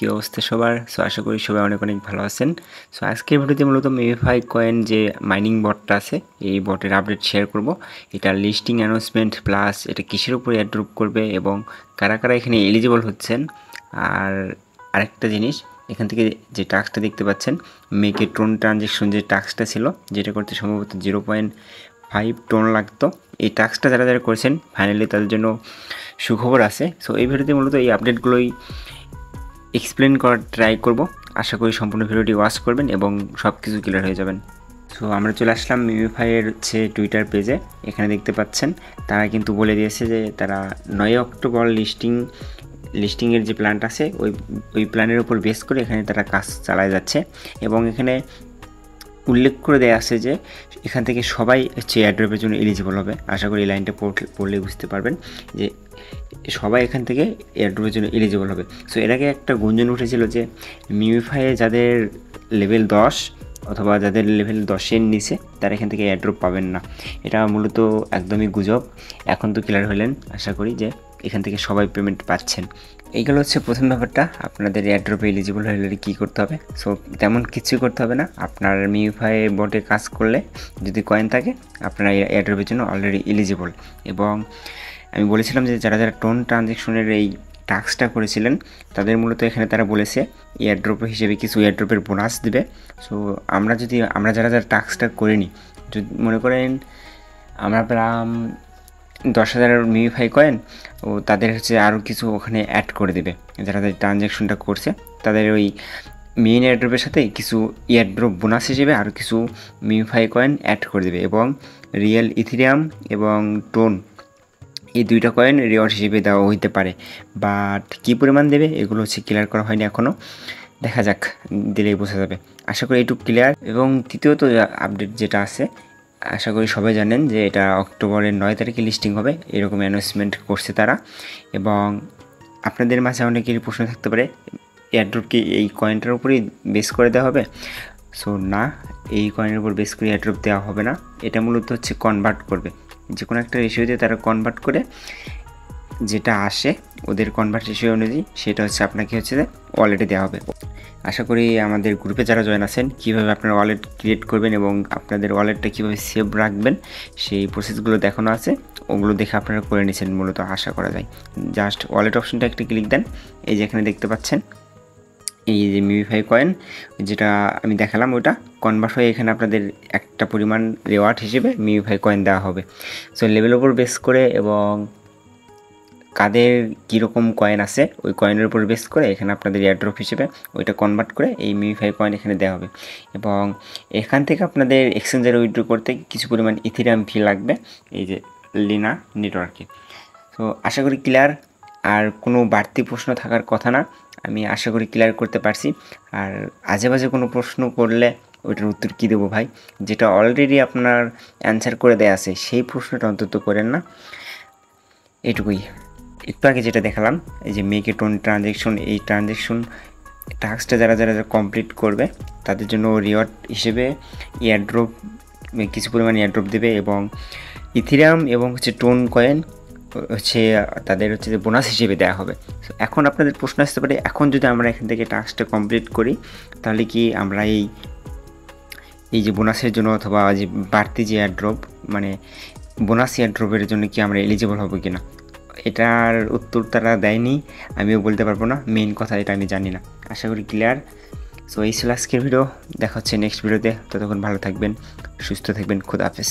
কি অবস্থা সবার? সো আশা করি সবাই অনেক অনেক ভালো আছেন। সো আজকের ভিডিওতে মূলত মেভিফাই কয়েন যে মাইনিং বটটা আছে এই বটের আপডেট শেয়ার করব। এটা লিস্টিং অ্যানাউন্সমেন্ট প্লাস এটা কিসের উপর অ্যাড্রপ করবে এবং কারা কারা এখানে এলিজিবল হচ্ছেন। আর আরেকটা জিনিস, এখান থেকে যে টাস্কটা দেখতে পাচ্ছেন মেক এ টোন ট্রানজেকশন, যে টাস্কটা ছিল যেটা করতে সম্ভবত 0.5 টোন লাগতো, এই টাস্কটা যারা যারা করেছেন ফাইনালি তাদের জন্য সুখবর আছে। সো এই ভিডিওতে মূলত এই আপডেটগুলোই এক্সপ্লেন করার ট্রাই করব। আশা করি সম্পূর্ণ ভিডিওটি ওয়াচ করবেন এবং সব কিছু ক্লিয়ার হয়ে যাবেন। সো আমরা চলে আসলাম মেভিফাইয়ের টুইটার পেজে। এখানে দেখতে পাচ্ছেন তারা কিন্তু বলে দিয়েছে যে তারা 9 অক্টোবর লিস্টিংয়ের যে প্ল্যানটা আছে ওই প্ল্যানের উপর বেস করে এখানে তারা কাজ চালায় যাচ্ছে এবং এখানে উল্লেখ করে দেওয়া আছে যে এখান থেকে সবাই এয়ারড্রপের জন্য এলিজিবল হবে। আশা করি এই লাইনটা পড়লে বুঝতে পারবেন যে সবাই এখান থেকে এয়ারড্রপের জন্য এলিজিবল হবে। সো এর আগে একটা গুঞ্জন উঠেছিল যে মেভিফাইয়ে যাদের লেভেল 10 অথবা যাদের লেভেল 10-এর নিচে তারা এখান থেকে এয়ারড্রপ পাবেন না। এটা মূলত একদমই গুজব। এখন তো ক্লিয়ার হলেন, আশা করি যে এখান থেকে সবাই পেমেন্ট পাচ্ছেন। এইগুলো হচ্ছে প্রথম ব্যাপারটা। আপনাদের এয়ারড্রপে এলিজিবল হলে কী করতে হবে? সো তেমন কিছুই করতে হবে না। আপনার মেভিফাই বটে কাজ করলে যদি কয়েন থাকে আপনারা এয়ারড্রপের জন্য অলরেডি এলিজিবল। এবং আমি বলেছিলাম যে যারা যারা টোন ট্রানজেকশনের এই টাস্কটা করেছিলেন তাদের মূলত এখানে তারা বলেছে এয়ারড্রপ হিসেবে কিছু এয়ারড্রপের বোনাস দেবে। সো আমরা যারা যারা টাস্কটা করিনি, যদি মনে করেন আমরা পেলাম 10,000 মেভিফাই কয়েন, ও তাদের হচ্ছে আরও কিছু ওখানে অ্যাড করে দেবে। যারা ট্রানজ্যাকশনটা করছে তাদের ওই মেইন এয়ারড্রপের সাথে কিছু এয়ারড্রপ বোনাস হিসেবে আরও কিছু মেভিফাই কয়েন অ্যাড করে দেবে এবং রিয়েল ইথেরিয়াম এবং টোন এই দুইটা কয়েন রিওয়ার্ড হিসেবে দেওয়া হইতে পারে। বাট কী পরিমাণ দেবে এগুলো হচ্ছে ক্লিয়ার করা হয়নি এখনও, দেখা যাক, দিলেই বোঝা যাবে। আশা করি এইটুকু ক্লিয়ার। এবং তৃতীয়ত আপডেট যেটা আছে, আশা করি সবাই জানেন যে এটা অক্টোবরের 9 তারিখে লিস্টিং হবে, এরকম অ্যানাউন্সমেন্ট করছে তারা। এবং আপনাদের মাঝে অনেকেরই প্রশ্ন থাকতে পারে এয়ারড্রপ কি এই কয়েনটার উপরেই বেস করে দেওয়া হবে? সো না, এই কয়েনের উপর বেস করে এয়ারড্রপ দেওয়া হবে না। এটা মূলত হচ্ছে কনভার্ট করবে, যে কোনো একটা রেশিওতে তারা কনভার্ট করে যেটা আসে ওদের কনভার্ট রেশিও অনুযায়ী সেটা হচ্ছে আপনাকে হচ্ছে যে ওয়ালেটে দেওয়া হবে। আশা করি আমাদের গ্রুপে যারা জয়েন আছেন কীভাবে আপনারা ওয়ালেট ক্রিয়েট করবেন এবং আপনাদের ওয়ালেটটা কীভাবে সেভ রাখবেন সেই প্রসেসগুলো দেখানো আছে, ওগুলো দেখে আপনারা করে নিচ্ছেন মূলত আশা করা যায়। জাস্ট ওয়ালেট অপশনটা একটা ক্লিক দেন, এই যে এখানে দেখতে পাচ্ছেন এই যে মেভিফাই কয়েন যেটা আমি দেখালাম ওটা কনভার্ট হয়ে এখানে আপনাদের একটা পরিমাণ রিওয়ার্ড হিসেবে মেভিফাই কয়েন দেওয়া হবে। সো লেভেলের উপর বেস করে এবং কাদের কীরকম কয়েন আছে ওই কয়েনের উপর বেস করে এখানে আপনাদের এয়ারড্রপ হিসেবে ওইটা কনভার্ট করে এই মেভিফাই কয়েন এখানে দেওয়া হবে। এবং এখান থেকে আপনাদের এক্সচেঞ্জের উইথড্র করতে কিছু পরিমাণ ইথেরিয়াম ফি লাগবে, এই যে লিনা নেটওয়ার্কে। তো আশা করি ক্লিয়ার, আর কোনো বাড়তি প্রশ্ন থাকার কথা না, আমি আশা করি ক্লিয়ার করতে পারছি। আর আজে বাজে কোনো প্রশ্ন করলে ওইটার উত্তর কী দেবো ভাই, যেটা অলরেডি আপনার অ্যান্সার করে দেয়া আছে সেই প্রশ্নটা অন্তত করেন না। এটুকুই। একটু আগে যেটা দেখালাম এই যে মেক এ টোন ট্রানজেকশন, এই ট্রানজেকশন টাস্কটা যারা যারা কমপ্লিট করবে তাদের জন্য রিওয়ার্ড হিসেবে এয়ারড্রপ কিছু পরিমাণ এয়ারড্রপ দেবে এবং ইথেরিয়াম এবং হচ্ছে টোন কয়েন হচ্ছে তাদের হচ্ছে যে বোনাস হিসেবে দেওয়া হবে। সো এখন আপনাদের প্রশ্ন আসতে পারে এখন যদি আমরা এখান থেকে টাস্কটা কমপ্লিট করি তাহলে কি আমরা এই যে বোনাসের জন্য অথবা যে বাড়তি যে এয়ারড্রপ মানে বোনাস এয়ারড্রপের জন্য কি আমরা এলিজিবল হব কি না, এটার উত্তর তারা দেয়নি, আমিও বলতে পারবো না। মেইন কথা এটা আমি জানি না। আশা করি ক্লিয়ার। সো এই ছিল আজকের ভিডিও, দেখা হচ্ছে নেক্সট ভিডিওতে। ততক্ষণ ভালো থাকবেন, সুস্থ থাকবেন, খুদা হাফেজ।